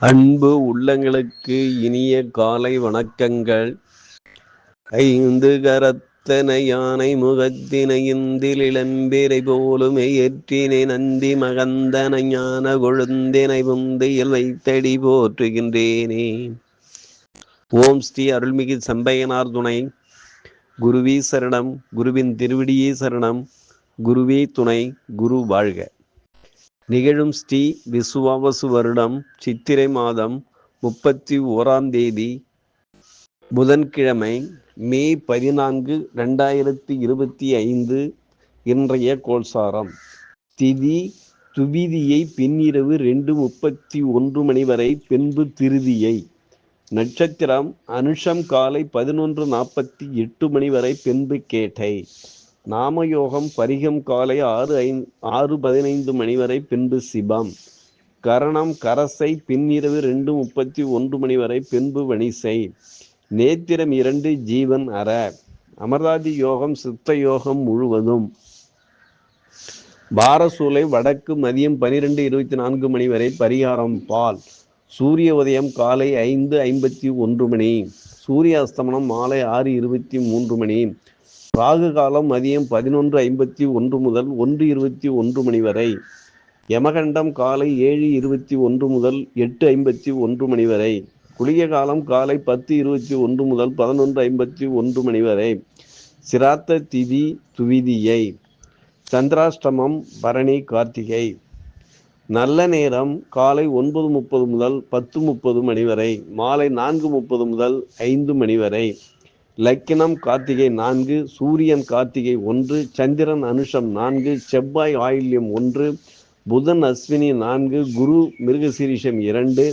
அன்பு உள்ளங்களுக்கு இனிய காலை வணக்கங்கள். ஐந்து கரத்தனை யானை முகத்தினை இந்தில் இளம்பிரை போலுமே ஏற்றினை நந்தி மகந்தன ஞான கொழுந்தினை முந்தையில் வைத்தடி போற்றுகின்றேனே. ஓம் ஸ்ரீ அருள்மிகு செம்பையனார் துணை. குருவே சரணம். குருவின் திருவடியே சரணம். குருவே துணை. குரு வாழ்க. நிகழும் ஸ்ரீ விசுவாவசு வருடம் சித்திரை மாதம் 31ஆம் தேதி புதன்கிழமை, மே 14, 2025. இன்றைய கோல்சாரம். திதி துவிதியை பின்னிரவு 2:31 மணி வரை, பின்பு திருதியை. நட்சத்திரம் அனுஷம் காலை 11:48 மணி வரை, பின்பு கேட்டை. நாமயோகம் பரிகம் காலை 6:15 மணி வரை, பின்பு சிபம். கரணம் கரசை பின்னிரவு 2:31 மணி வரை, பின்பு வணிசை. நேத்திரம் 2 ஜீவன் அற. அமர்தாதி யோகம் சித்த யோகம் முழுவதும். பாரசூலை வடக்கு மதியம் 12:24 மணி வரை, பரிகாரம் பால். சூரிய உதயம் காலை 5:51 மணி. சூரிய அஸ்தமனம் மாலை 6:23 மணி. ராகு காலம் மதியம் 11:51 முதல் 1:21 மணி வரை. யமகண்டம் காலை 7:21 முதல் 8:51 மணி வரை. குளிய காலம் காலை 10:21 முதல் 11:51 மணி வரை. சிராத்த திதி துவிதியை. சந்திராஷ்டமம் பரணி கார்த்திகை. நல்ல நேரம் காலை 9:30 முதல் 10:30 மணி வரை. மாலை 4:30 முதல் 5 மணி வரை. லக்கினம் கார்த்திகை 4, சூரியன் கார்த்திகை 1, சந்திரன் அனுஷம் 4, செவ்வாய் ஆயில்யம் 1, புதன் அஸ்வினி 4, குரு மிருகசீரிஷம் 2,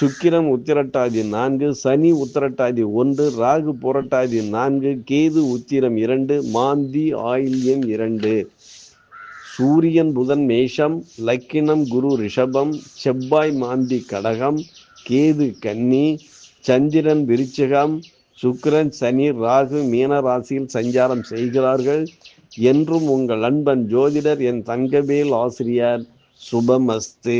சுக்கிரன் உத்திரட்டாதி 4, சனி உத்திரட்டாதி 1, ராகு புரட்டாதி 4, கேது உத்திரம் 2, மாந்தி ஆயில்யம் 2. சூரியன் புதன் மேஷம், லக்கினம் குரு ரிஷபம், செவ்வாய் மாந்தி கடகம், கேது கன்னி, சந்திரன் விருச்சிகம், சுக்கிரன் சனி ராகு மீன ராசியில் சஞ்சாரம் செய்கிறார்கள். என்றும் உங்கள் அன்பன் ஜோதிடர் என் தங்கவேல் ஆசிரியர். சுபமஸ்து.